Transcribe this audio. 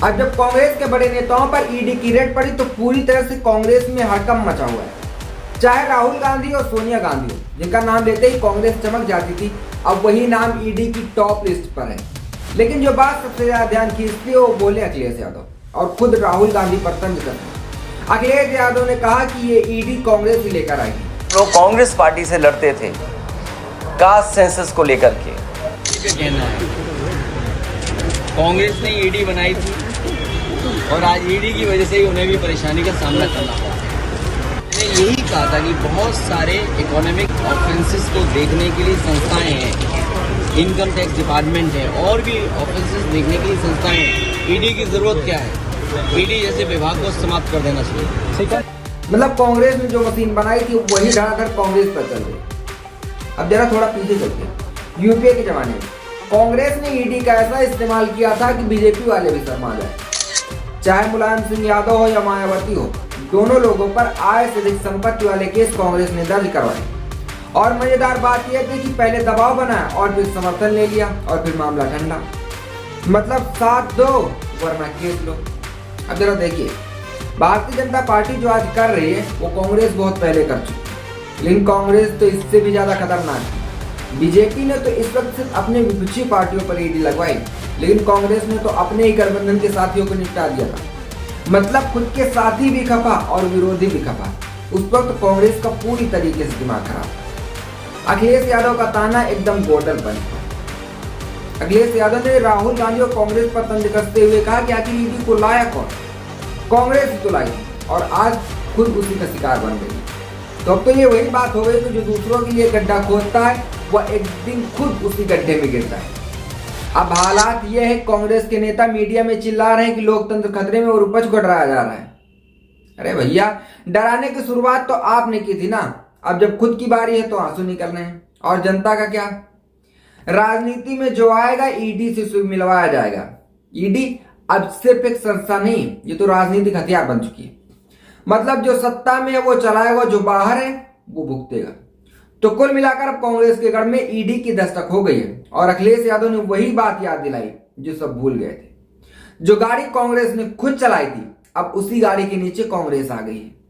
अब जब कांग्रेस के बड़े नेताओं पर ईडी की रेड पड़ी तो पूरी तरह से कांग्रेस में हड़कंप मचा हुआ है। चाहे राहुल गांधी और सोनिया गांधी हो, जिनका नाम लेते ही कांग्रेस चमक जाती थी, अब वही नाम ईडी की टॉप लिस्ट पर है। लेकिन जो बात सबसे ज्यादा ध्यान खींचती है वो बोले अखिलेश यादव और खुद राहुल गांधी पर तंज करते। अखिलेश यादव ने कहा कि ये ईडी कांग्रेस ही लेकर आएगी। लोग कांग्रेस पार्टी से लड़ते थे कास्ट सेंसस को लेकर के। कहना है कांग्रेस ने ईडी बनाई थी और आज ईडी की वजह से ही उन्हें भी परेशानी का सामना करना पड़ा। मैंने यही कहा था कि बहुत सारे इकोनॉमिक ऑफेंसेस को देखने के लिए संस्थाएं हैं, इनकम टैक्स डिपार्टमेंट है और भी ऑफेंसेस देखने के लिए संस्थाएं हैं। ईडी की जरूरत क्या है? ईडी जैसे विभाग को समाप्त कर देना चाहिए। ठीक है, मतलब कांग्रेस ने जो मशीन बनाई थी वही धड़ाधड़ कांग्रेस पर चल रही। अब जरा थोड़ा पीछे चलते हैं। यूपीए के जमाने में कांग्रेस ने ईडी का ऐसा इस्तेमाल किया था कि बीजेपी वाले भी शर्मा जाए। चाहे मुलायम सिंह यादव हो या मायावती हो, दोनों लोगों पर आय से अधिक संपत्ति वाले केस कांग्रेस ने दर्ज करवाए। और मजेदार बात यह थी कि पहले दबाव बनाया और फिर समर्थन ले लिया और फिर मामला ठंडा। मतलब साथ दो वरना केस लो। अब जरा देखिए, भारतीय जनता पार्टी जो आज कर रही है वो कांग्रेस बहुत पहले कर चुकी है, लेकिन कांग्रेस तो इससे भी ज्यादा खतरनाक है। बीजेपी ने तो इस वक्त सिर्फ अपने विपक्षी पार्टियों पर ईडी लगवाई, लेकिन कांग्रेस ने तो अपने ही गठबंधन के साथियों को निपटा दिया था। मतलब खुद के साथी भी खपा और विरोधी भी खपा। उस वक्त कांग्रेस का पूरी तरीके से दिमाग खराब था। अखिलेश यादव का ताना एकदम गोल्डन पंच। अखिलेश यादव ने राहुल गांधी और कांग्रेस पर तंज कसते हुए कहा कि आखिर ईडी को लाया कौन? कांग्रेस ही तो लाई और आज खुद उसी का शिकार बन गई। तो अब तो ये वही बात हो गई कि जो दूसरों के लिए गड्ढा खोदता है वह एक दिन खुद उसी गड्ढे में गिरता है। अब हालात ये है, कांग्रेस के नेता मीडिया में चिल्ला रहे हैं कि लोकतंत्र खतरे में और उपज को डराया जा रहा है। अरे भैया, डराने की शुरुआत तो आपने की थी ना। अब जब खुद की बारी है तो आंसू निकलने हैं। और जनता का क्या? राजनीति में जो आएगा ईडी से मिलवाया जाएगा। ईडी अब सिर्फ एक संस्था नहीं, ये तो राजनीतिक हथियार बन चुकी है। मतलब जो सत्ता में है वो चलाएगा, जो बाहर है वो भुगतेगा। तो कुल मिलाकर अब कांग्रेस के गढ़ में ईडी की दस्तक हो गई है और अखिलेश यादव ने वही बात याद दिलाई जो सब भूल गए थे। जो गाड़ी कांग्रेस ने खुद चलाई थी, अब उसी गाड़ी के नीचे कांग्रेस आ गई है।